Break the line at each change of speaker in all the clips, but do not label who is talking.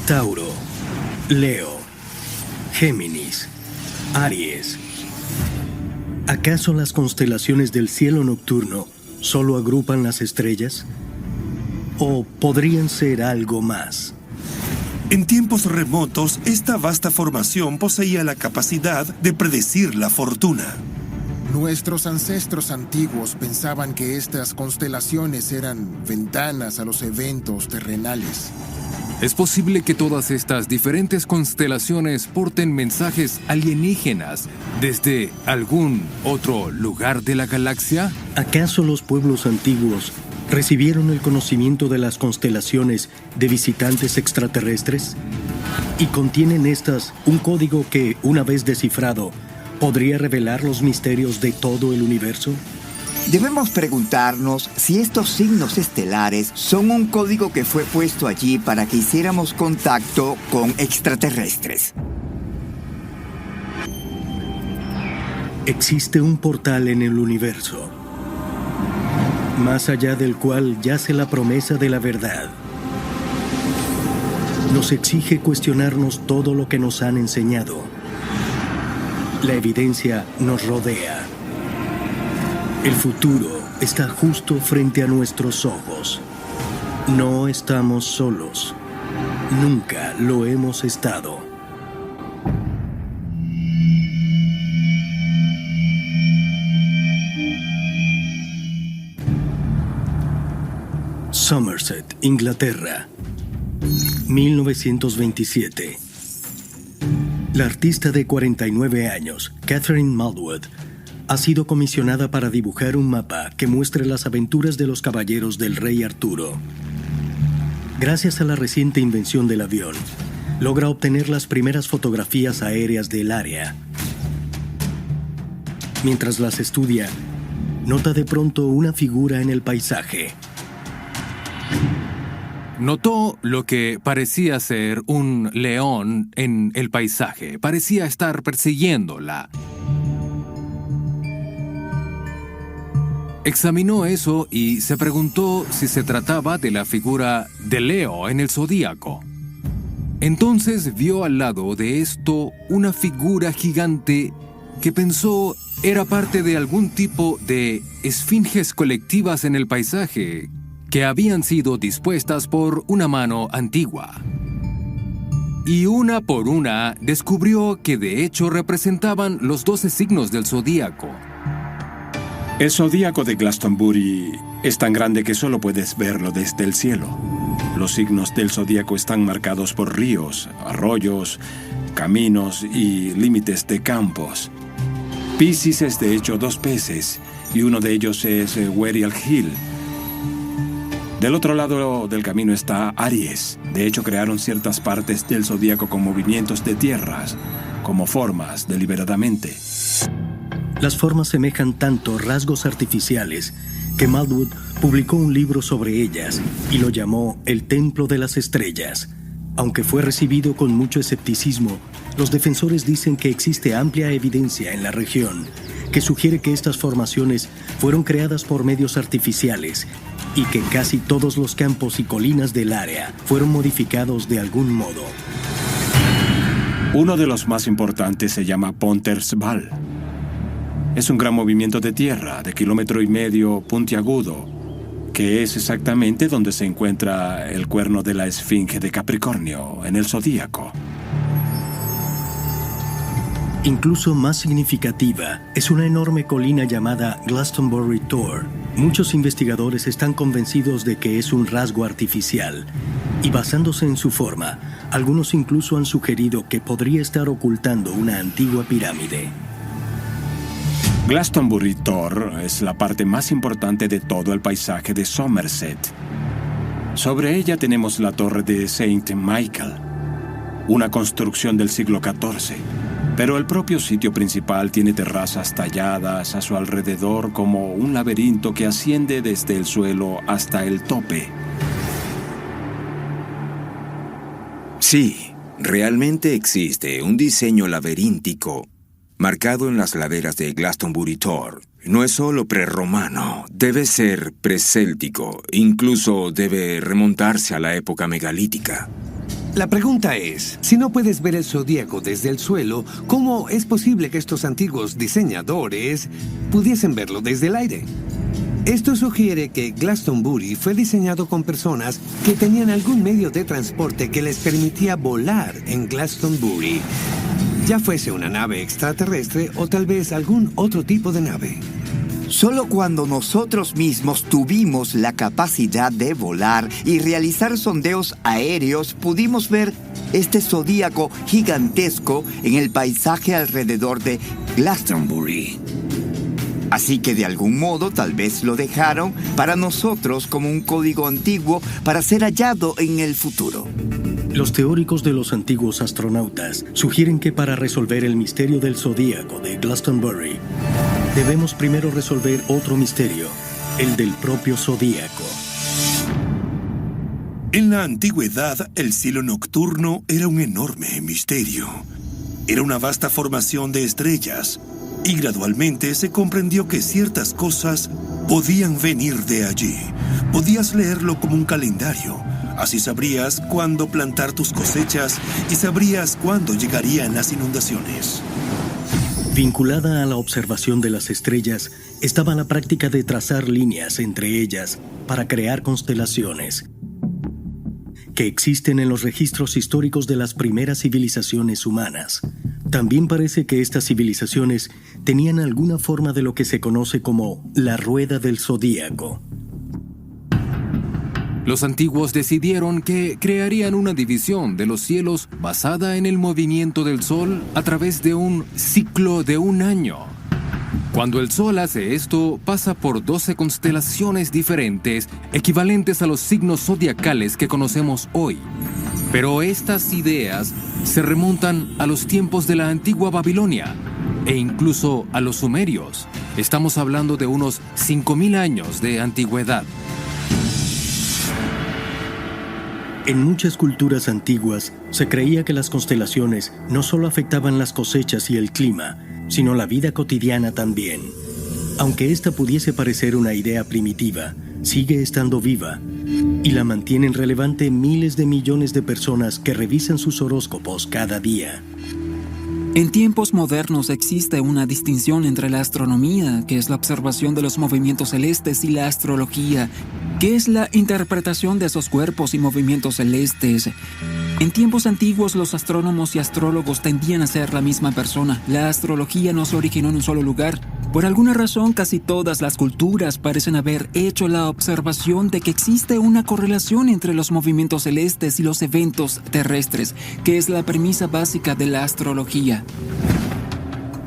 Tauro, Leo, Géminis, Aries. ¿Acaso las constelaciones del cielo nocturno solo agrupan las estrellas? ¿O podrían ser algo más?
En tiempos remotos, esta vasta formación poseía la capacidad de predecir la fortuna.
Nuestros ancestros antiguos pensaban que estas constelaciones eran ventanas a los eventos terrenales.
¿Es posible que todas estas diferentes constelaciones porten mensajes alienígenas desde algún otro lugar de la galaxia?
¿Acaso los pueblos antiguos recibieron el conocimiento de las constelaciones de visitantes extraterrestres? ¿Y contienen estas un código que, una vez descifrado, podría revelar los misterios de todo el universo?
Debemos preguntarnos si estos signos estelares son un código que fue puesto allí para que hiciéramos contacto con extraterrestres.
Existe un portal en el universo, más allá del cual yace la promesa de la verdad. Nos exige cuestionarnos todo lo que nos han enseñado. La evidencia nos rodea. El futuro está justo frente a nuestros ojos. No estamos solos. Nunca lo hemos estado. Somerset, Inglaterra, 1927. La artista de 49 años, Catherine Malwood, ha sido comisionada para dibujar un mapa que muestre las aventuras de los caballeros del rey Arturo. Gracias a la reciente invención del avión, logra obtener las primeras fotografías aéreas del área. Mientras las estudia, nota de pronto una figura en el paisaje.
Notó lo que parecía ser un león en el paisaje. Parecía estar persiguiéndola. Examinó eso y se preguntó si se trataba de la figura de Leo en el zodíaco. Entonces vio al lado de esto una figura gigante que pensó era parte de algún tipo de esfinges colectivas en el paisaje que habían sido dispuestas por una mano antigua. Y una por una descubrió que de hecho representaban los 12 signos del zodíaco.
El zodíaco de Glastonbury es tan grande que solo puedes verlo desde el cielo. Los signos del zodíaco están marcados por ríos, arroyos, caminos y límites de campos. Piscis es de hecho 2 peces y uno de ellos es Werial Hill. Del otro lado del camino está Aries. De hecho, crearon ciertas partes del zodíaco con movimientos de tierras, como formas deliberadamente.
Las formas semejan tanto rasgos artificiales que Malwood publicó un libro sobre ellas y lo llamó El Templo de las Estrellas. Aunque fue recibido con mucho escepticismo, los defensores dicen que existe amplia evidencia en la región que sugiere que estas formaciones fueron creadas por medios artificiales y que casi todos los campos y colinas del área fueron modificados de algún modo.
Uno de los más importantes se llama Ponter's Val. Es un gran movimiento de tierra de 1,5 kilómetros puntiagudo, que es exactamente donde se encuentra el cuerno de la Esfinge de Capricornio en el zodíaco.
Incluso más significativa es una enorme colina llamada Glastonbury Tor. Muchos investigadores están convencidos de que es un rasgo artificial y basándose en su forma, algunos incluso han sugerido que podría estar ocultando una antigua pirámide.
Glastonbury Tor es la parte más importante de todo el paisaje de Somerset. Sobre ella tenemos la torre de Saint Michael, una construcción del siglo XIV. Pero el propio sitio principal tiene terrazas talladas a su alrededor como un laberinto que asciende desde el suelo hasta el tope.
Sí, realmente existe un diseño laberíntico marcado en las laderas de Glastonbury Tor. No es solo prerromano, debe ser preséltico, incluso debe remontarse a la época megalítica.
La pregunta es, si no puedes ver el zodíaco desde el suelo, ¿cómo es posible que estos antiguos diseñadores pudiesen verlo desde el aire? Esto sugiere que Glastonbury fue diseñado con personas que tenían algún medio de transporte que les permitía volar en Glastonbury, ya fuese una nave extraterrestre o tal vez algún otro tipo de nave.
Solo cuando nosotros mismos tuvimos la capacidad de volar y realizar sondeos aéreos pudimos ver este zodíaco gigantesco en el paisaje alrededor de Glastonbury. Así que de algún modo tal vez lo dejaron para nosotros como un código antiguo para ser hallado en el futuro.
Los teóricos de los antiguos astronautas sugieren que para resolver el misterio del zodíaco de Glastonbury, debemos primero resolver otro misterio, el del propio zodíaco.
En la antigüedad, el cielo nocturno era un enorme misterio. Era una vasta formación de estrellas, y gradualmente se comprendió que ciertas cosas podían venir de allí. Podías leerlo como un calendario. Así sabrías cuándo plantar tus cosechas y sabrías cuándo llegarían las inundaciones.
Vinculada a la observación de las estrellas estaba la práctica de trazar líneas entre ellas para crear constelaciones, que existen en los registros históricos de las primeras civilizaciones humanas. También parece que estas civilizaciones tenían alguna forma de lo que se conoce como la rueda del zodíaco.
Los antiguos decidieron que crearían una división de los cielos basada en el movimiento del Sol a través de un ciclo de un año. Cuando el Sol hace esto, pasa por 12 constelaciones diferentes, equivalentes a los signos zodiacales que conocemos hoy. Pero estas ideas se remontan a los tiempos de la antigua Babilonia e incluso a los sumerios. Estamos hablando de unos 5.000 años de antigüedad.
En muchas culturas antiguas se creía que las constelaciones no solo afectaban las cosechas y el clima, sino la vida cotidiana también. Aunque esta pudiese parecer una idea primitiva, sigue estando viva y la mantienen relevante miles de millones de personas que revisan sus horóscopos cada día.
En tiempos modernos existe una distinción entre la astronomía, que es la observación de los movimientos celestes, y la astrología, que es la interpretación de esos cuerpos y movimientos celestes. En tiempos antiguos, los astrónomos y astrólogos tendían a ser la misma persona. La astrología no se originó en un solo lugar. Por alguna razón, casi todas las culturas parecen haber hecho la observación de que existe una correlación entre los movimientos celestes y los eventos terrestres, que es la premisa básica de la astrología.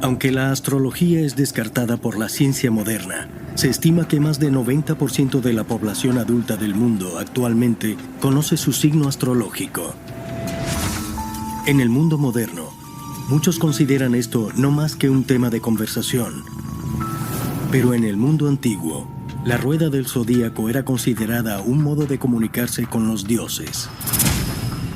Aunque la astrología es descartada por la ciencia moderna, se estima que más del 90% de la población adulta del mundo actualmente conoce su signo astrológico. En el mundo moderno, muchos consideran esto no más que un tema de conversación. Pero en el mundo antiguo, la rueda del zodíaco era considerada un modo de comunicarse con los dioses.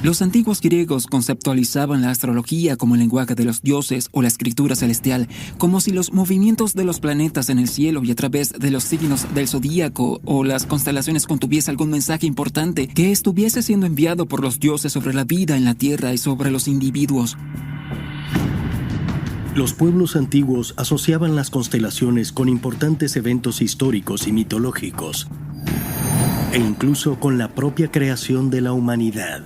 Los antiguos griegos conceptualizaban la astrología como el lenguaje de los dioses o la escritura celestial, como si los movimientos de los planetas en el cielo y a través de los signos del zodíaco o las constelaciones contuviese algún mensaje importante que estuviese siendo enviado por los dioses sobre la vida en la tierra y sobre los individuos.
Los pueblos antiguos asociaban las constelaciones con importantes eventos históricos y mitológicos, e incluso con la propia creación de la humanidad.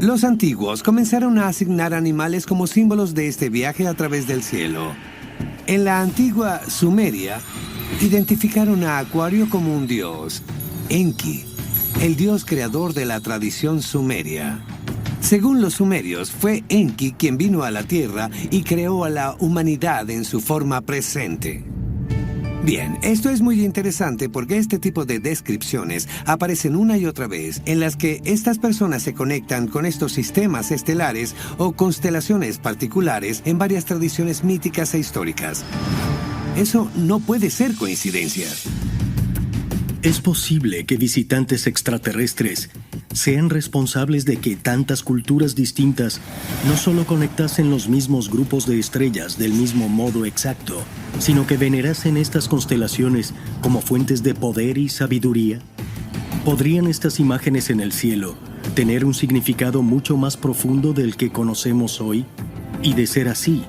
Los antiguos comenzaron a asignar animales como símbolos de este viaje a través del cielo. En la antigua Sumeria, identificaron a Acuario como un dios, Enki, el dios creador de la tradición sumeria. Según los sumerios, fue Enki quien vino a la Tierra y creó a la humanidad en su forma presente. Bien, esto es muy interesante porque este tipo de descripciones aparecen una y otra vez en las que estas personas se conectan con estos sistemas estelares o constelaciones particulares en varias tradiciones míticas e históricas. Eso no puede ser coincidencia.
Es posible que visitantes extraterrestres sean responsables de que tantas culturas distintas no solo conectasen los mismos grupos de estrellas del mismo modo exacto, sino que venerasen estas constelaciones como fuentes de poder y sabiduría. ¿Podrían estas imágenes en el cielo tener un significado mucho más profundo del que conocemos hoy? Y de ser así,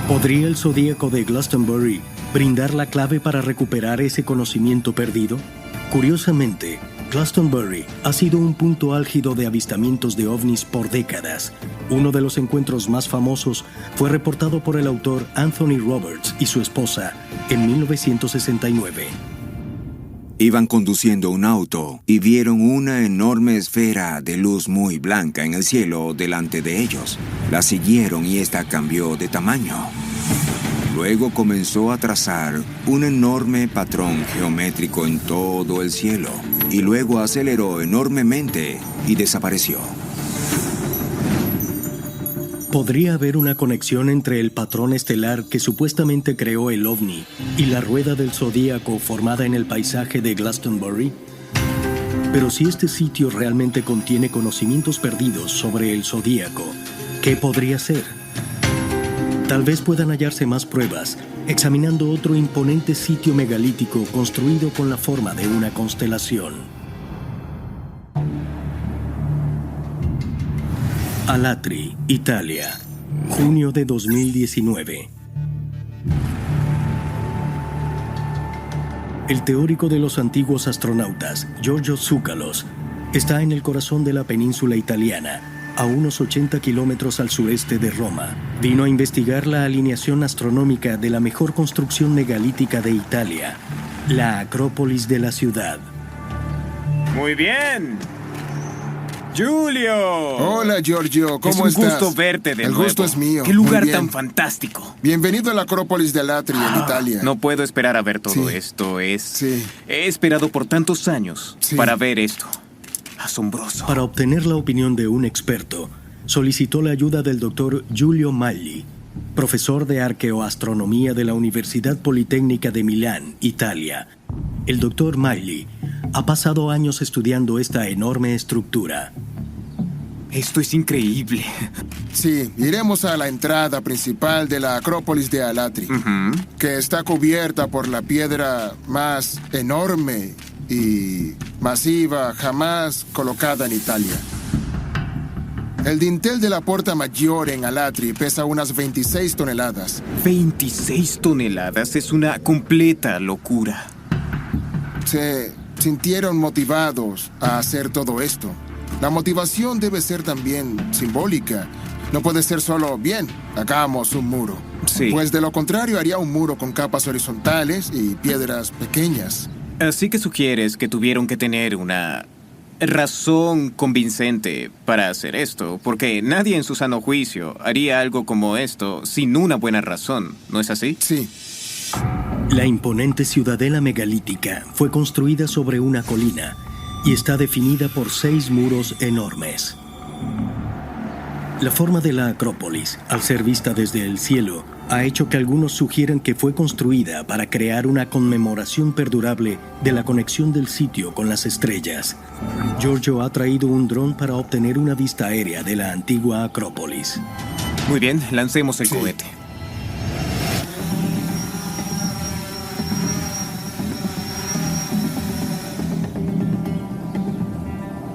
¿podría el zodíaco de Glastonbury brindar la clave para recuperar ese conocimiento perdido? Curiosamente, Glastonbury ha sido un punto álgido de avistamientos de ovnis por décadas. Uno de los encuentros más famosos fue reportado por el autor Anthony Roberts y su esposa en 1969.
Iban conduciendo un auto y vieron una enorme esfera de luz muy blanca en el cielo delante de ellos. La siguieron y esta cambió de tamaño. Luego comenzó a trazar un enorme patrón geométrico en todo el cielo y luego aceleró enormemente y desapareció.
¿Podría haber una conexión entre el patrón estelar que supuestamente creó el ovni y la rueda del zodíaco formada en el paisaje de Glastonbury? Pero si este sitio realmente contiene conocimientos perdidos sobre el zodíaco, ¿qué podría ser? Tal vez puedan hallarse más pruebas examinando otro imponente sitio megalítico construido con la forma de una constelación. Alatri, Italia, junio de 2019. El teórico de los antiguos astronautas, Giorgio Tsoukalos, está en el corazón de la península italiana, a unos 80 kilómetros al sureste de Roma. Vino a investigar la alineación astronómica de la mejor construcción megalítica de Italia, la Acrópolis de la ciudad.
Muy bien. ¡Julio!
Hola, Giorgio, ¿cómo estás?
Es un gusto verte de nuevo.
El gusto es mío.
¡Qué lugar tan fantástico!
Bienvenido a la Acrópolis de Alatri, en Italia.
No puedo esperar a ver todo esto. He esperado por tantos años para ver esto. Asombroso.
Para obtener la opinión de un experto, solicitó la ayuda del doctor Giulio Magli, profesor de arqueoastronomía de la Universidad Politécnica de Milán, Italia. El doctor Magli ha pasado años estudiando esta enorme estructura.
Esto es increíble.
Sí, iremos a la entrada principal de la Acrópolis de Alatri, que está cubierta por la piedra más enorme y masiva jamás colocada en Italia. El dintel de la Porta Maggiore en Alatri pesa unas 26 toneladas.
26 toneladas es una completa locura.
Se sintieron motivados a hacer todo esto. La motivación debe ser también simbólica. No puede ser solo, bien, hagamos un muro.
Sí.
Pues de lo contrario haría un muro con capas horizontales y piedras pequeñas.
Así que sugieres que tuvieron que tener una razón convincente para hacer esto, porque nadie en su sano juicio haría algo como esto sin una buena razón, ¿no es así?
Sí.
La imponente ciudadela megalítica fue construida sobre una colina y está definida por 6 muros enormes. La forma de la Acrópolis, al ser vista desde el cielo, ha hecho que algunos sugieran que fue construida para crear una conmemoración perdurable de la conexión del sitio con las estrellas. Giorgio ha traído un dron para obtener una vista aérea de la antigua Acrópolis.
Muy bien, lancemos el cohete.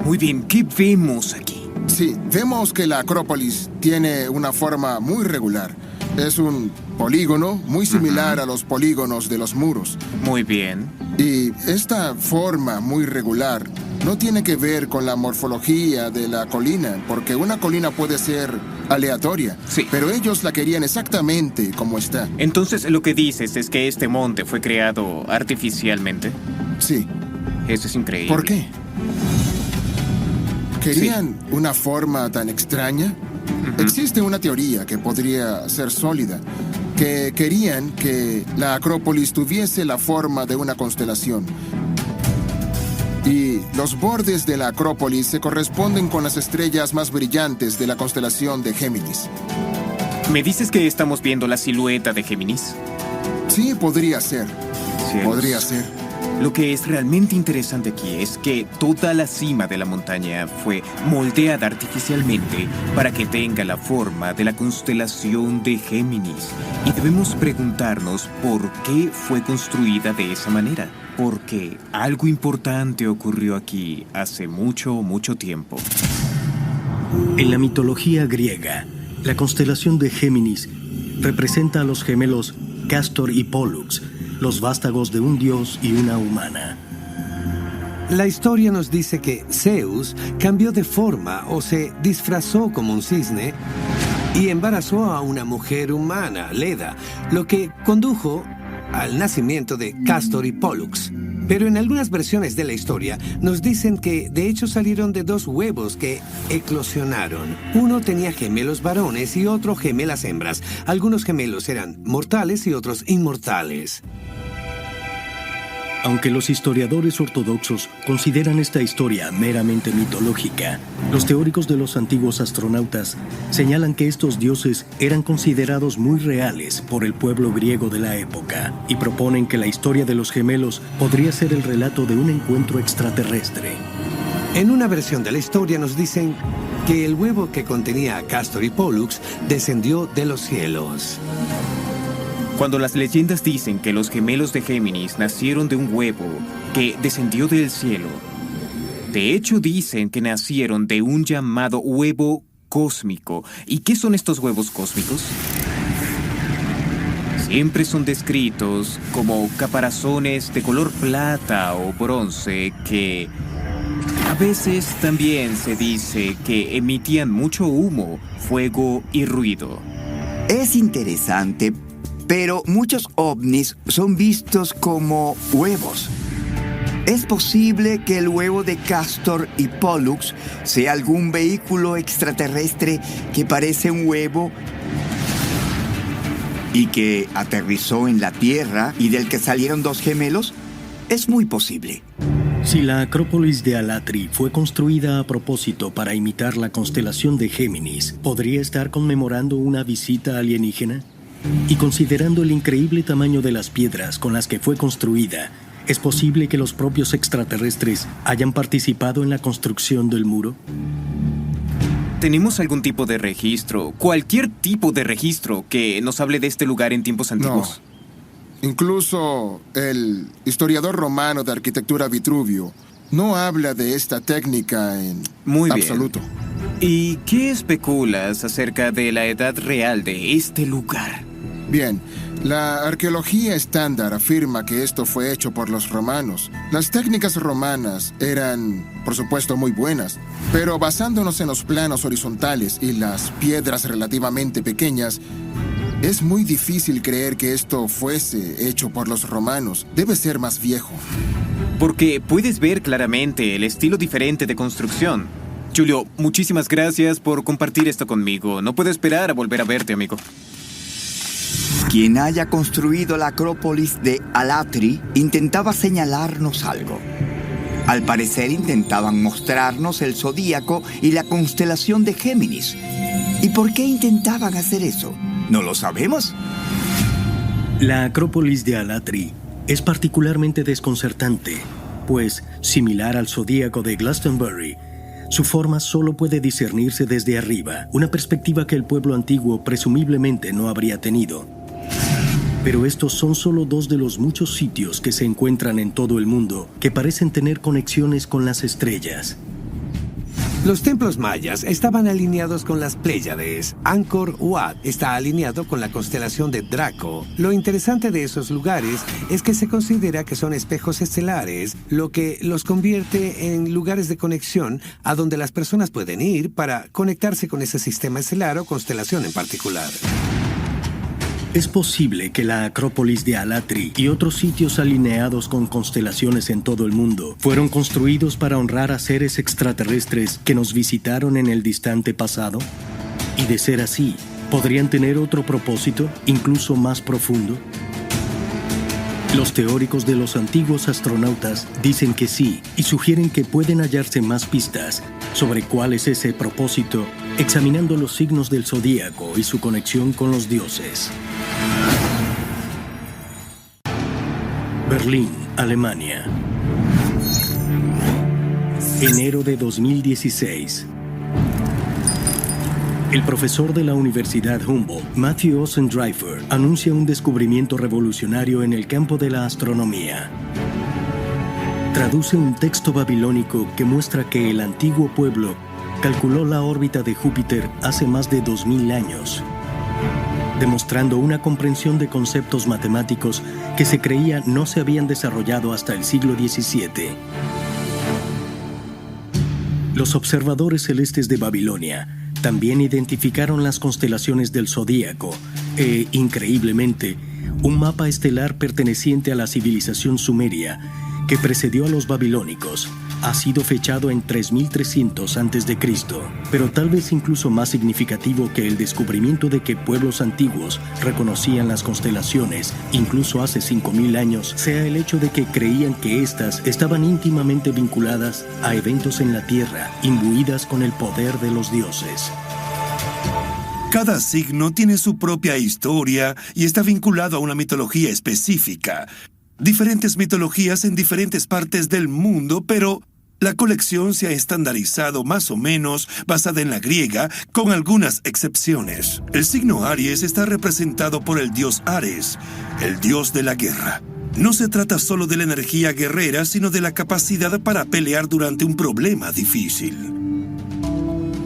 Muy bien, ¿qué vemos aquí?
Sí, vemos que la Acrópolis tiene una forma muy regular. Es un polígono muy similar a los polígonos de los muros.
Muy bien.
Y esta forma muy regular no tiene que ver con la morfología de la colina, porque una colina puede ser aleatoria.
Sí.
Pero ellos la querían exactamente como está.
Entonces, lo que dices es que este monte fue creado artificialmente.
Sí.
Eso es increíble.
¿Por qué? ¿Querían una forma tan extraña? Existe una teoría que podría ser sólida, que querían que la Acrópolis tuviese la forma de una constelación. Y los bordes de la Acrópolis se corresponden con las estrellas más brillantes de la constelación de Géminis.
¿Me dices que estamos viendo la silueta de Géminis?
Sí, podría ser.
Cielos.
Podría ser.
Lo que es realmente interesante aquí es que toda la cima de la montaña fue moldeada artificialmente para que tenga la forma de la constelación de Géminis. Y debemos preguntarnos por qué fue construida de esa manera. Porque algo importante ocurrió aquí hace mucho, mucho tiempo.
En la mitología griega, la constelación de Géminis representa a los gemelos Castor y Pólux, los vástagos de un dios y una humana.
La historia nos dice que Zeus cambió de forma o se disfrazó como un cisne y embarazó a una mujer humana, Leda, lo que condujo al nacimiento de Castor y Pólux. Pero en algunas versiones de la historia nos dicen que de hecho salieron de dos huevos que eclosionaron. Uno tenía gemelos varones y otro gemelas hembras. Algunos gemelos eran mortales y otros inmortales.
Aunque los historiadores ortodoxos consideran esta historia meramente mitológica, los teóricos de los antiguos astronautas señalan que estos dioses eran considerados muy reales por el pueblo griego de la época y proponen que la historia de los gemelos podría ser el relato de un encuentro extraterrestre.
En una versión de la historia nos dicen que el huevo que contenía a Castor y Pólux descendió de los cielos.
Cuando las leyendas dicen que los gemelos de Géminis nacieron de un huevo que descendió del cielo, de hecho dicen que nacieron de un llamado huevo cósmico. ¿Y qué son estos huevos cósmicos? Siempre son descritos como caparazones de color plata o bronce que a veces también se dice que emitían mucho humo, fuego y ruido.
Es interesante, pero muchos ovnis son vistos como huevos. ¿Es posible que el huevo de Castor y Pólux sea algún vehículo extraterrestre que parece un huevo y que aterrizó en la Tierra y del que salieron dos gemelos? Es muy posible.
Si la Acrópolis de Alatri fue construida a propósito para imitar la constelación de Géminis, ¿podría estar conmemorando una visita alienígena? Y considerando el increíble tamaño de las piedras con las que fue construida, ¿es posible que los propios extraterrestres hayan participado en la construcción del muro?
¿Tenemos algún tipo de registro, cualquier tipo de registro que nos hable de este lugar en tiempos antiguos?
No. Incluso el historiador romano de arquitectura Vitruvio no habla de esta técnica en absoluto.
¿Y qué especulas acerca de la edad real de este lugar?
Bien, la arqueología estándar afirma que esto fue hecho por los romanos. Las técnicas romanas eran, por supuesto, muy buenas, pero basándonos en los planos horizontales y las piedras relativamente pequeñas, es muy difícil creer que esto fuese hecho por los romanos. Debe ser más viejo.
Porque puedes ver claramente el estilo diferente de construcción. Julio, muchísimas gracias por compartir esto conmigo. No puedo esperar a volver a verte, amigo.
Quien haya construido la Acrópolis de Alatri intentaba señalarnos algo. Al parecer intentaban mostrarnos el zodíaco y la constelación de Géminis. ¿Y por qué intentaban hacer eso? ¿No lo sabemos?
La Acrópolis de Alatri es particularmente desconcertante, pues, similar al zodíaco de Glastonbury, su forma solo puede discernirse desde arriba, una perspectiva que el pueblo antiguo presumiblemente no habría tenido. Pero estos son solo dos de los muchos sitios que se encuentran en todo el mundo que parecen tener conexiones con las estrellas.
Los templos mayas estaban alineados con las Pléyades. Angkor Wat está alineado con la constelación de Draco. Lo interesante de esos lugares es que se considera que son espejos estelares, lo que los convierte en lugares de conexión a donde las personas pueden ir para conectarse con ese sistema estelar o constelación en particular.
Es posible que la Acrópolis de Alatri y otros sitios alineados con constelaciones en todo el mundo fueron construidos para honrar a seres extraterrestres que nos visitaron en el distante pasado. Y de ser así, ¿podrían tener otro propósito, incluso más profundo? Los teóricos de los antiguos astronautas dicen que sí y sugieren que pueden hallarse más pistas sobre cuál es ese propósito examinando los signos del zodíaco y su conexión con los dioses. Berlín, Alemania. Enero de 2016. El profesor de la Universidad Humboldt, Matthew Ossendreifer, anuncia un descubrimiento revolucionario en el campo de la astronomía. Traduce un texto babilónico que muestra que el antiguo pueblo calculó la órbita de Júpiter hace más de 2000 años, demostrando una comprensión de conceptos matemáticos que se creía no se habían desarrollado hasta el siglo XVII. Los observadores celestes de Babilonia también identificaron las constelaciones del zodíaco e, increíblemente, un mapa estelar perteneciente a la civilización sumeria que precedió a los babilónicos ha sido fechado en 3300 a.C., pero tal vez incluso más significativo que el descubrimiento de que pueblos antiguos reconocían las constelaciones incluso hace 5000 años sea el hecho de que creían que éstas estaban íntimamente vinculadas a eventos en la Tierra, imbuidas con el poder de los dioses.
Cada signo tiene su propia historia y está vinculado a una mitología específica. Diferentes mitologías en diferentes partes del mundo, pero la colección se ha estandarizado más o menos basada en la griega, con algunas excepciones. El signo Aries está representado por el dios Ares, el dios de la guerra. No se trata solo de la energía guerrera, sino de la capacidad para pelear durante un problema difícil.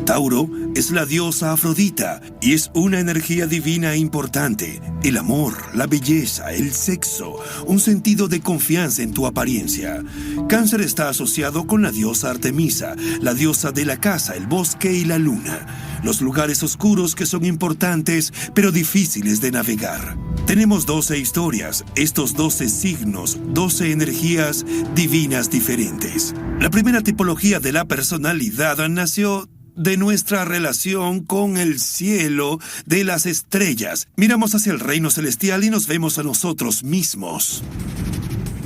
Tauro es la diosa Afrodita y es una energía divina importante. El amor, la belleza, el sexo, un sentido de confianza en tu apariencia. Cáncer está asociado con la diosa Artemisa, la diosa de la casa, el bosque y la luna. Los lugares oscuros que son importantes, pero difíciles de navegar. Tenemos 12 historias, estos 12 signos, 12 energías divinas diferentes. La primera tipología de la personalidad nació de nuestra relación con el cielo, de las estrellas. Miramos hacia el reino celestial y nos vemos a nosotros mismos.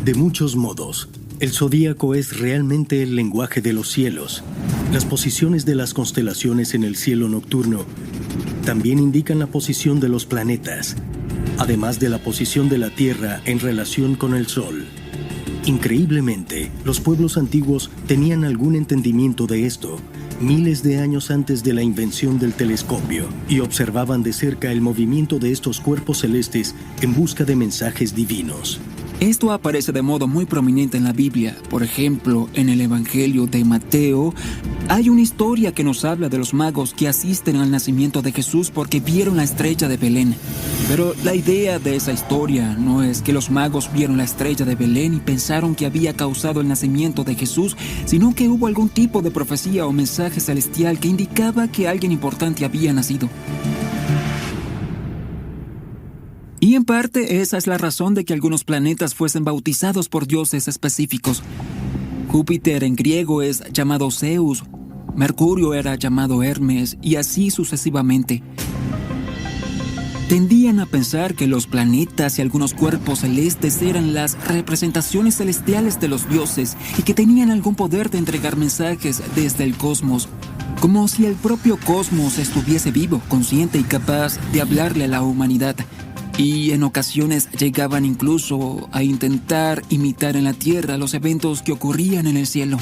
De muchos modos, el zodíaco es realmente el lenguaje de los cielos. Las posiciones de las constelaciones en el cielo nocturno también indican la posición de los planetas, además de la posición de la Tierra en relación con el Sol. Increíblemente, los pueblos antiguos tenían algún entendimiento de esto, miles de años antes de la invención del telescopio, y observaban de cerca el movimiento de estos cuerpos celestes en busca de mensajes divinos.
Esto aparece de modo muy prominente en la Biblia. Por ejemplo, en el Evangelio de Mateo, hay una historia que nos habla de los magos que asisten al nacimiento de Jesús porque vieron la estrella de Belén. Pero la idea de esa historia no es que los magos vieron la estrella de Belén y pensaron que había causado el nacimiento de Jesús, sino que hubo algún tipo de profecía o mensaje celestial que indicaba que alguien importante había nacido. Y en parte esa es la razón de que algunos planetas fuesen bautizados por dioses específicos. Júpiter en griego es llamado Zeus, Mercurio era llamado Hermes y así sucesivamente. Tendían a pensar que los planetas y algunos cuerpos celestes eran las representaciones celestiales de los dioses y que tenían algún poder de entregar mensajes desde el cosmos, como si el propio cosmos estuviese vivo, consciente y capaz de hablarle a la humanidad. Y en ocasiones llegaban incluso a intentar imitar en la Tierra los eventos que ocurrían en el cielo.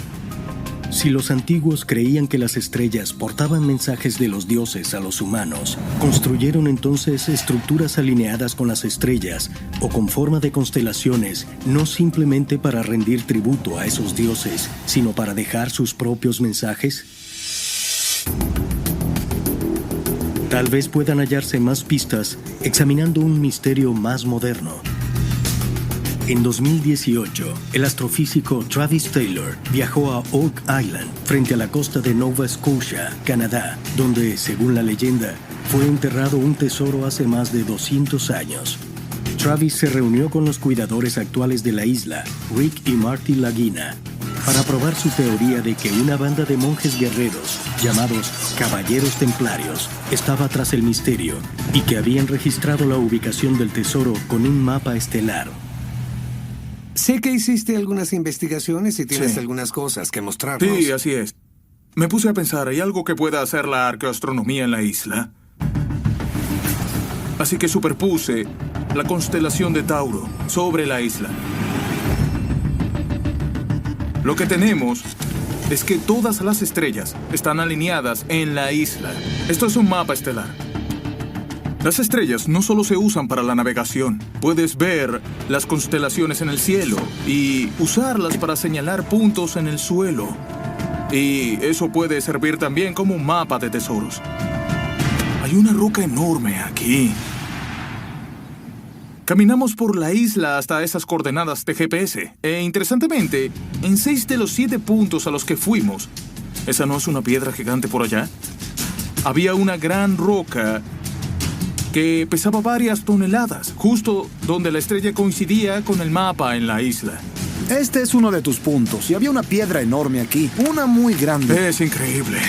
Si los antiguos creían que las estrellas portaban mensajes de los dioses a los humanos, construyeron entonces estructuras alineadas con las estrellas o con forma de constelaciones, no simplemente para rendir tributo a esos dioses, sino para dejar sus propios mensajes. Tal vez puedan hallarse más pistas examinando un misterio más moderno. En 2018, el astrofísico Travis Taylor viajó a Oak Island, frente a la costa de Nova Scotia, Canadá, donde, según la leyenda, fue enterrado un tesoro hace más de 200 años. Travis se reunió con los cuidadores actuales de la isla, Rick y Marty Lagina, para probar su teoría de que una banda de monjes guerreros, llamados Caballeros Templarios, estaba tras el misterio y que habían registrado la ubicación del tesoro con un mapa estelar.
Sé que hiciste algunas investigaciones y tienes algunas cosas que mostrarnos.
Sí, así es. Me puse a pensar, ¿hay algo que pueda hacer la arqueoastronomía en la isla? Así que superpuse la constelación de Tauro sobre la isla. Lo que tenemos es que todas las estrellas están alineadas en la isla. Esto es un mapa estelar. Las estrellas no solo se usan para la navegación. Puedes ver las constelaciones en el cielo y usarlas para señalar puntos en el suelo. Y eso puede servir también como un mapa de tesoros. Hay una roca enorme aquí. Caminamos por la isla hasta esas coordenadas de GPS. Interesantemente, en 6 de los 7 puntos a los que fuimos, ¿esa no es una piedra gigante por allá? Había una gran roca que pesaba varias toneladas, justo donde la estrella coincidía con el mapa en la isla.
Este es uno de tus puntos, y había una piedra enorme aquí, una muy grande.
Es increíble.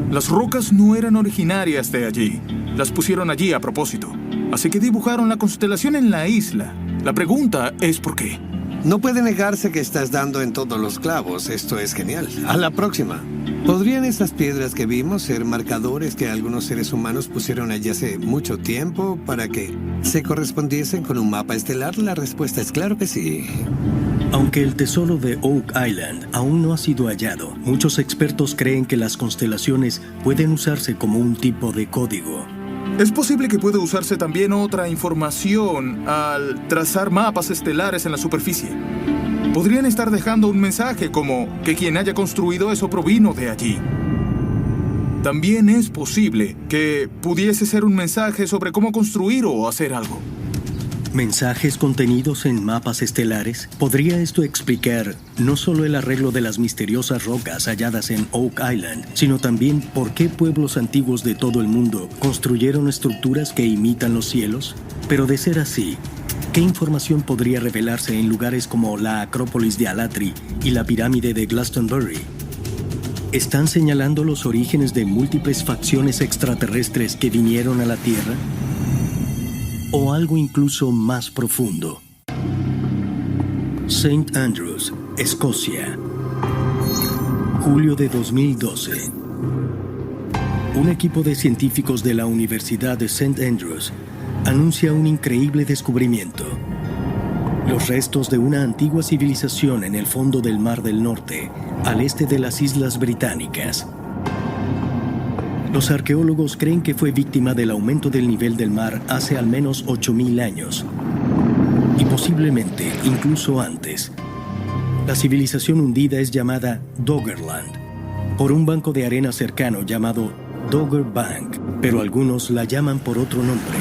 Las rocas no eran originarias de allí. Las pusieron allí a propósito. Así que dibujaron la constelación en la isla. La pregunta es ¿por qué?
No puede negarse que estás dando en todos los clavos. Esto es genial. A la próxima. ¿Podrían estas piedras que vimos ser marcadores que algunos seres humanos pusieron allí hace mucho tiempo para que se correspondiesen con un mapa estelar? La respuesta es claro que sí.
Aunque el tesoro de Oak Island aún no ha sido hallado, muchos expertos creen que las constelaciones pueden usarse como un tipo de código.
Es posible que pueda usarse también otra información al trazar mapas estelares en la superficie. Podrían estar dejando un mensaje como que quien haya construido eso provino de allí. También es posible que pudiese ser un mensaje sobre cómo construir o hacer algo.
¿Mensajes contenidos en mapas estelares? ¿Podría esto explicar no solo el arreglo de las misteriosas rocas halladas en Oak Island, sino también por qué pueblos antiguos de todo el mundo construyeron estructuras que imitan los cielos? Pero de ser así, ¿qué información podría revelarse en lugares como la Acrópolis de Alatri y la pirámide de Glastonbury? ¿Están señalando los orígenes de múltiples facciones extraterrestres que vinieron a la Tierra? ¿O algo incluso más profundo? St. Andrews, Escocia. Julio de 2012. Un equipo de científicos de la Universidad de St. Andrews anuncia un increíble descubrimiento. Los restos de una antigua civilización en el fondo del Mar del Norte, al este de las Islas Británicas. Los arqueólogos creen que fue víctima del aumento del nivel del mar hace al menos 8.000 años. Y posiblemente incluso antes. La civilización hundida es llamada Doggerland, por un banco de arena cercano llamado Dogger Bank, pero algunos la llaman por otro nombre: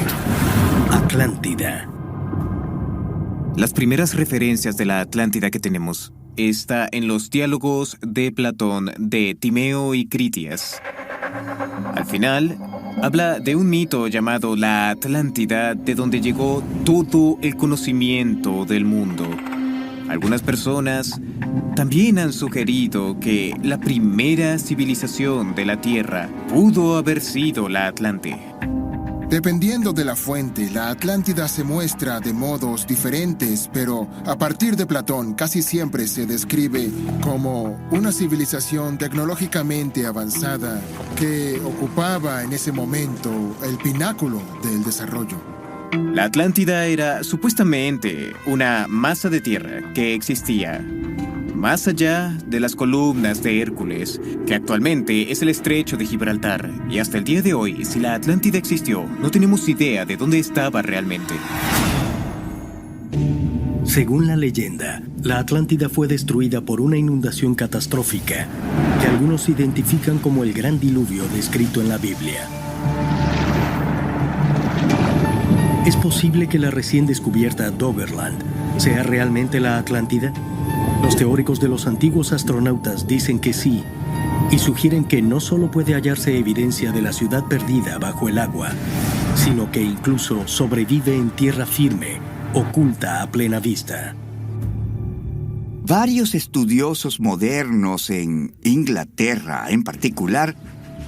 Atlántida.
Las primeras referencias de la Atlántida que tenemos está en los diálogos de Platón de Timeo y Critias. Al final, habla de un mito llamado la Atlántida, de donde llegó todo el conocimiento del mundo. Algunas personas también han sugerido que la primera civilización de la Tierra pudo haber sido la Atlante.
Dependiendo de la fuente, la Atlántida se muestra de modos diferentes, pero a partir de Platón casi siempre se describe como una civilización tecnológicamente avanzada que ocupaba en ese momento el pináculo del desarrollo.
La Atlántida era supuestamente una masa de tierra que existía más allá de las columnas de Hércules, que actualmente es el estrecho de Gibraltar. Y hasta el día de hoy, si la Atlántida existió, no tenemos idea de dónde estaba realmente.
Según la leyenda, la Atlántida fue destruida por una inundación catastrófica que algunos identifican como el gran diluvio descrito en la Biblia. ¿Es posible que la recién descubierta Doggerland sea realmente la Atlántida? Los teóricos de los antiguos astronautas dicen que sí, y sugieren que no solo puede hallarse evidencia de la ciudad perdida bajo el agua, sino que incluso sobrevive en tierra firme, oculta a plena vista.
Varios estudiosos modernos en Inglaterra, en particular,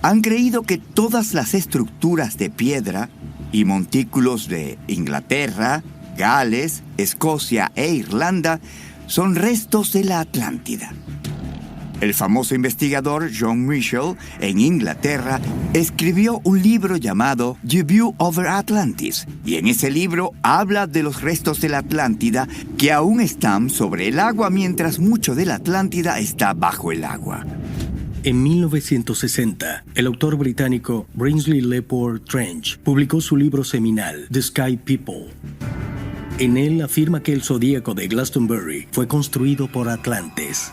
han creído que todas las estructuras de piedra y montículos de Inglaterra, Gales, Escocia e Irlanda son restos de la Atlántida. El famoso investigador John Michell, en Inglaterra, escribió un libro llamado The View Over Atlantis, y en ese libro habla de los restos de la Atlántida que aún están sobre el agua mientras mucho de la Atlántida está bajo el agua.
En 1960, el autor británico Brinsley Lepore Trench publicó su libro seminal, The Sky People. En él afirma que el zodíaco de Glastonbury fue construido por atlantes.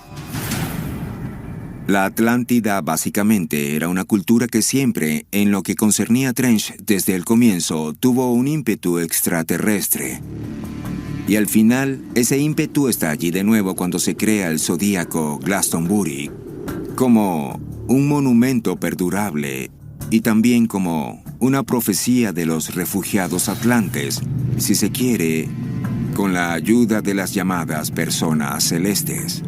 La Atlántida básicamente era una cultura que siempre, en lo que concernía a Trench desde el comienzo, tuvo un ímpetu extraterrestre. Y al final, ese ímpetu está allí de nuevo cuando se crea el zodíaco Glastonbury, como un monumento perdurable y también como una profecía de los refugiados atlantes, si se quiere, con la ayuda de las llamadas personas celestes.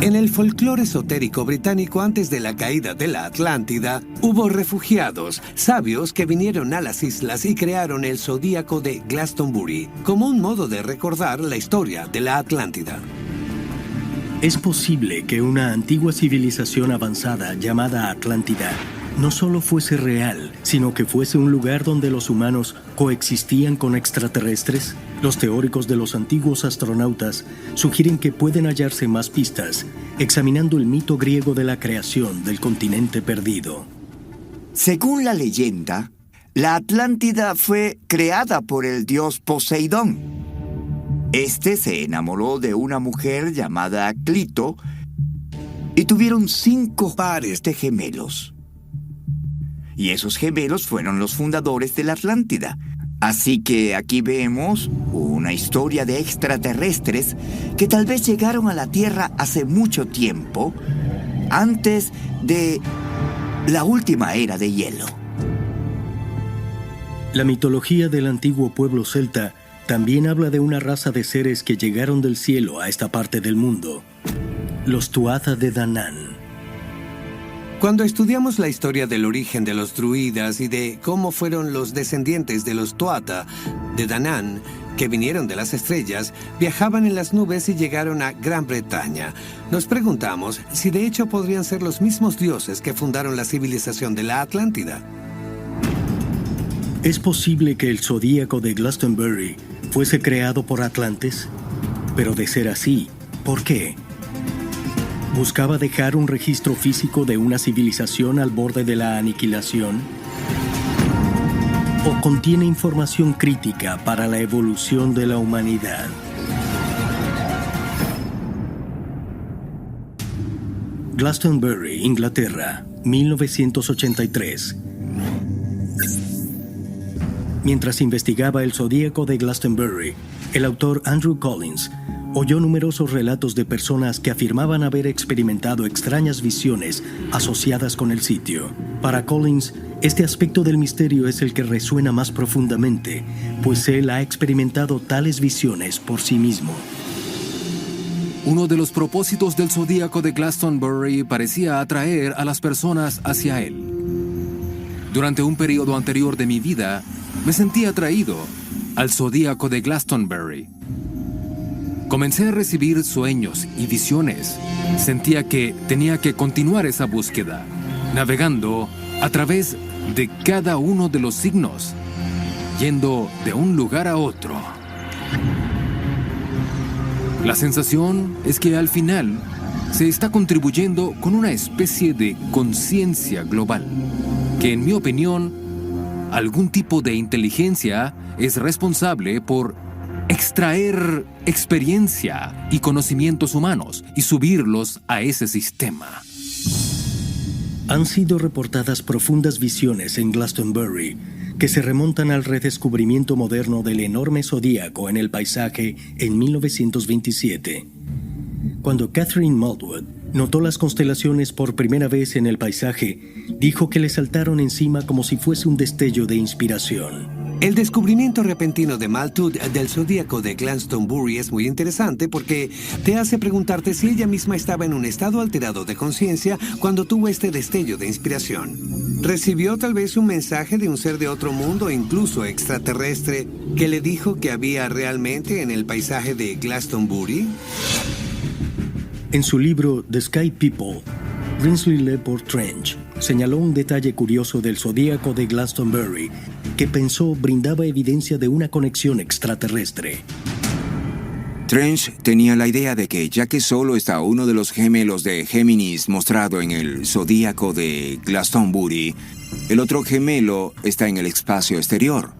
En el folclore esotérico británico, antes de la caída de la Atlántida, hubo refugiados, sabios que vinieron a las islas y crearon el zodíaco de Glastonbury, como un modo de recordar la historia de la Atlántida.
Es posible que una antigua civilización avanzada llamada Atlántida no solo fuese real, sino que fuese un lugar donde los humanos coexistían con extraterrestres. Los teóricos de los antiguos astronautas sugieren que pueden hallarse más pistas examinando el mito griego de la creación del continente perdido.
Según la leyenda, la Atlántida fue creada por el dios Poseidón. Este se enamoró de una mujer llamada Clito y tuvieron 5 pares de gemelos. Y esos gemelos fueron los fundadores de la Atlántida. Así que aquí vemos una historia de extraterrestres que tal vez llegaron a la Tierra hace mucho tiempo, antes de la última era de hielo.
La mitología del antiguo pueblo celta también habla de una raza de seres que llegaron del cielo a esta parte del mundo, los Tuatha de Danann.
Cuando estudiamos la historia del origen de los druidas y de cómo fueron los descendientes de los Tuatha de Danann, que vinieron de las estrellas, viajaban en las nubes y llegaron a Gran Bretaña, nos preguntamos si de hecho podrían ser los mismos dioses que fundaron la civilización de la Atlántida.
¿Es posible que el zodíaco de Glastonbury fuese creado por atlantes? Pero de ser así, ¿por qué? ¿Buscaba dejar un registro físico de una civilización al borde de la aniquilación? ¿O contiene información crítica para la evolución de la humanidad? Glastonbury, Inglaterra, 1983. Mientras investigaba el zodíaco de Glastonbury, el autor Andrew Collins oyó numerosos relatos de personas que afirmaban haber experimentado extrañas visiones asociadas con el sitio. Para Collins, este aspecto del misterio es el que resuena más profundamente, pues él ha experimentado tales visiones por sí mismo.
Uno de los propósitos del zodíaco de Glastonbury parecía atraer a las personas hacia él. Durante un periodo anterior de mi vida, me sentí atraído al zodíaco de Glastonbury. Comencé a recibir sueños y visiones. Sentía que tenía que continuar esa búsqueda, navegando a través de cada uno de los signos, yendo de un lugar a otro. La sensación es que al final se está contribuyendo con una especie de conciencia global, que en mi opinión, algún tipo de inteligencia es responsable por extraer experiencia y conocimientos humanos y subirlos a ese sistema.
Han sido reportadas profundas visiones en Glastonbury que se remontan al redescubrimiento moderno del enorme zodíaco en el paisaje en 1927. Cuando Catherine Maltwood notó las constelaciones por primera vez en el paisaje, dijo que le saltaron encima como si fuese un destello de inspiración.
El descubrimiento repentino de Maltwood del zodíaco de Glastonbury es muy interesante porque te hace preguntarte si ella misma estaba en un estado alterado de conciencia cuando tuvo este destello de inspiración. ¿Recibió tal vez un mensaje de un ser de otro mundo, incluso extraterrestre, que le dijo que había realmente en el paisaje de Glastonbury?
En su libro The Sky People, Brinsley Lepore Trench señaló un detalle curioso del zodíaco de Glastonbury que pensó brindaba evidencia de una conexión extraterrestre.
Trench tenía la idea de que, ya que solo está uno de los gemelos de Géminis mostrado en el zodíaco de Glastonbury, el otro gemelo está en el espacio exterior.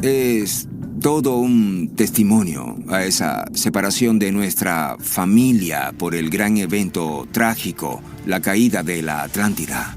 Es todo un testimonio a esa separación de nuestra familia por el gran evento trágico, la caída de la Atlántida.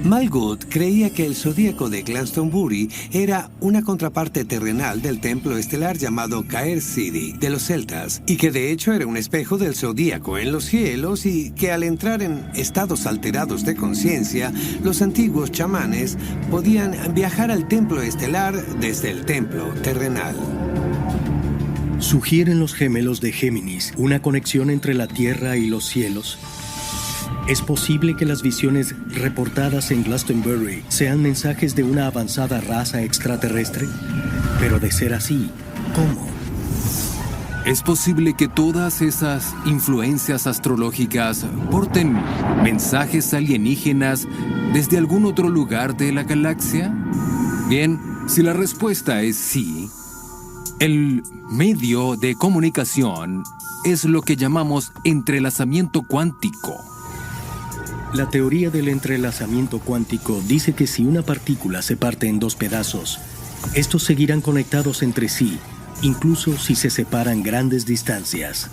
Malgut creía que el zodíaco de Glastonbury era una contraparte terrenal del templo estelar llamado Caer City de los celtas, y que de hecho era un espejo del zodíaco en los cielos, y que al entrar en estados alterados de conciencia, los antiguos chamanes podían viajar al templo estelar desde el templo terrenal.
¿Sugieren los gemelos de Géminis una conexión entre la Tierra y los cielos? ¿Es posible que las visiones reportadas en Glastonbury sean mensajes de una avanzada raza extraterrestre? Pero de ser así, ¿cómo?
Es posible que todas esas influencias astrológicas porten mensajes alienígenas desde algún otro lugar de la galaxia. Bien, si la respuesta es sí, el medio de comunicación es lo que llamamos entrelazamiento cuántico.
La teoría del entrelazamiento cuántico dice que si una partícula se parte en dos pedazos, estos seguirán conectados entre sí, incluso si se separan grandes distancias.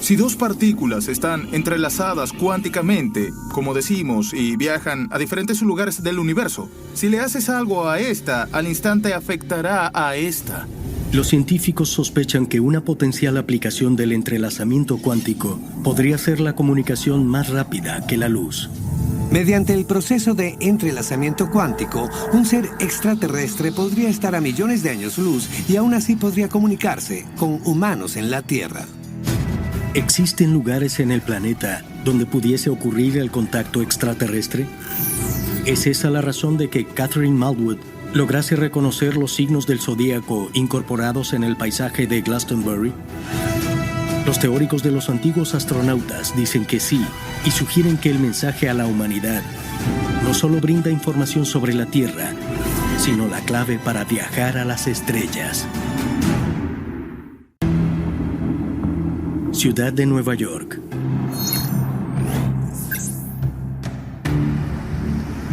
Si dos partículas están entrelazadas cuánticamente, como decimos, y viajan a diferentes lugares del universo, si le haces algo a esta, al instante afectará a esta.
Los científicos sospechan que una potencial aplicación del entrelazamiento cuántico podría ser la comunicación más rápida que la luz.
Mediante el proceso de entrelazamiento cuántico, un ser extraterrestre podría estar a millones de años luz y aún así podría comunicarse con humanos en la Tierra.
¿Existen lugares en el planeta donde pudiese ocurrir el contacto extraterrestre? ¿Es esa la razón de que Catherine Malwood lograse reconocer los signos del zodíaco incorporados en el paisaje de Glastonbury? Los teóricos de los antiguos astronautas dicen que sí y sugieren que el mensaje a la humanidad no solo brinda información sobre la Tierra, sino la clave para viajar a las estrellas. Ciudad de Nueva York.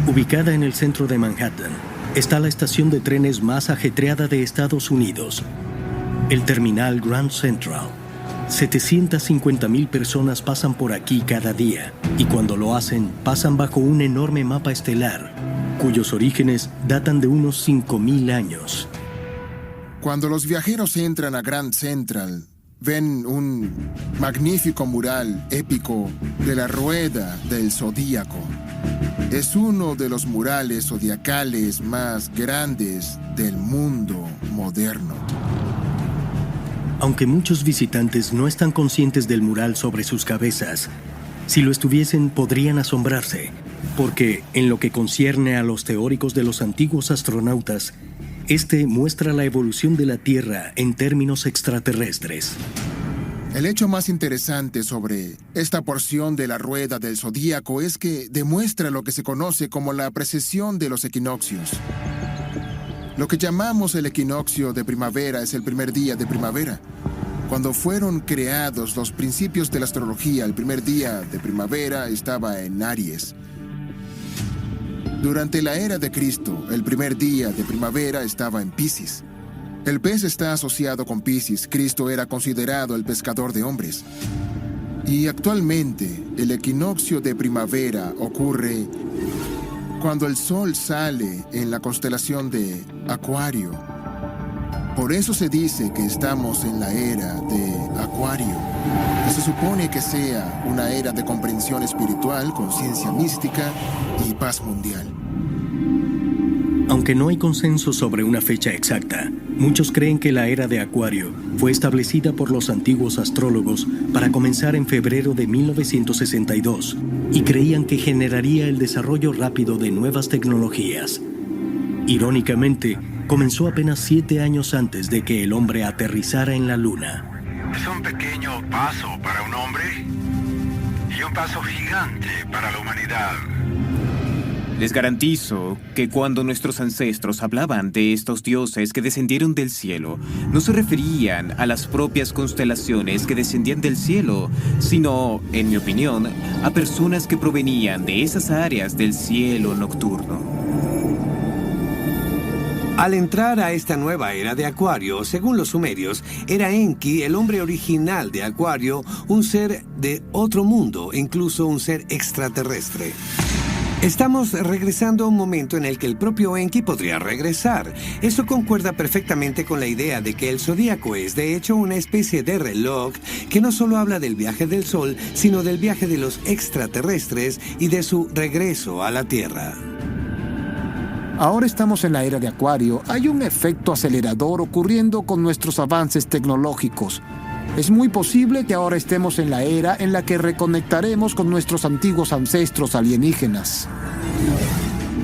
Ubicada en el centro de Manhattan, está la estación de trenes más ajetreada de Estados Unidos, el terminal Grand Central. 750,000 personas pasan por aquí cada día, y cuando lo hacen, pasan bajo un enorme mapa estelar, cuyos orígenes datan de unos 5,000 años.
Cuando los viajeros entran a Grand Central, ven un magnífico mural épico de la Rueda del Zodíaco. Es uno de los murales zodiacales más grandes del mundo moderno.
Aunque muchos visitantes no están conscientes del mural sobre sus cabezas, si lo estuviesen podrían asombrarse, porque en lo que concierne a los teóricos de los antiguos astronautas, este muestra la evolución de la Tierra en términos extraterrestres.
El hecho más interesante sobre esta porción de la Rueda del Zodíaco es que demuestra lo que se conoce como la precesión de los equinoccios. Lo que llamamos el equinoccio de primavera es el primer día de primavera. Cuando fueron creados los principios de la astrología, el primer día de primavera estaba en Aries. Durante la era de Cristo, el primer día de primavera estaba en Piscis. El pez está asociado con Piscis. Cristo era considerado el pescador de hombres. Y actualmente, el equinoccio de primavera ocurre cuando el sol sale en la constelación de Acuario. Por eso se dice que estamos en la era de Acuario, que se supone que sea una era de comprensión espiritual, conciencia mística y paz mundial.
Aunque no hay consenso sobre una fecha exacta, muchos creen que la era de Acuario fue establecida por los antiguos astrólogos para comenzar en febrero de 1962 y creían que generaría el desarrollo rápido de nuevas tecnologías. Irónicamente, comenzó apenas 7 años antes de que el hombre aterrizara en la Luna.
Es un pequeño paso para un hombre, y un paso gigante para la humanidad.
Les garantizo que cuando nuestros ancestros hablaban de estos dioses que descendieron del cielo, no se referían a las propias constelaciones que descendían del cielo, sino, en mi opinión, a personas que provenían de esas áreas del cielo nocturno.
Al entrar a esta nueva era de Acuario, según los sumerios, era Enki, el hombre original de Acuario, un ser de otro mundo, incluso un ser extraterrestre. Estamos regresando a un momento en el que el propio Enki podría regresar. Esto concuerda perfectamente con la idea de que el zodíaco es, de hecho, una especie de reloj que no solo habla del viaje del Sol, sino del viaje de los extraterrestres y de su regreso a la Tierra.
Ahora estamos en la era de Acuario. Hay un efecto acelerador ocurriendo con nuestros avances tecnológicos. Es muy posible que ahora estemos en la era en la que reconectaremos con nuestros antiguos ancestros alienígenas.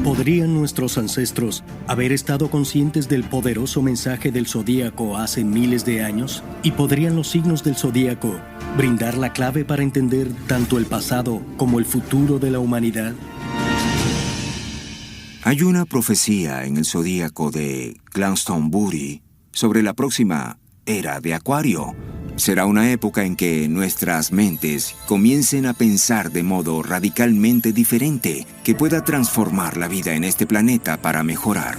¿Podrían nuestros ancestros haber estado conscientes del poderoso mensaje del zodíaco hace miles de años? ¿Y podrían los signos del zodíaco brindar la clave para entender tanto el pasado como el futuro de la humanidad?
Hay una profecía en el zodíaco de Glastonbury sobre la próxima era de Acuario. Será una época en que nuestras mentes comiencen a pensar de modo radicalmente diferente que pueda transformar la vida en este planeta para mejorar.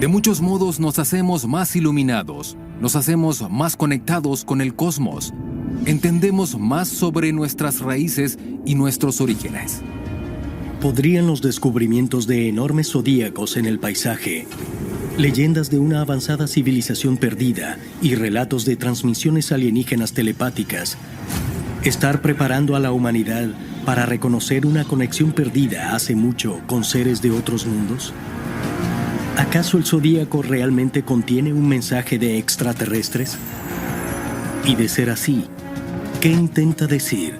De muchos modos nos hacemos más iluminados, nos hacemos más conectados con el cosmos, entendemos más sobre nuestras raíces y nuestros orígenes.
¿Podrían los descubrimientos de enormes zodíacos en el paisaje, leyendas de una avanzada civilización perdida y relatos de transmisiones alienígenas telepáticas estar preparando a la humanidad para reconocer una conexión perdida hace mucho con seres de otros mundos? ¿Acaso el zodíaco realmente contiene un mensaje de extraterrestres? Y de ser así, ¿qué intenta decir?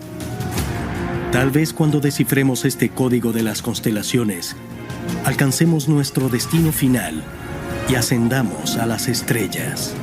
Tal vez cuando descifremos este código de las constelaciones, alcancemos nuestro destino final y ascendamos a las estrellas.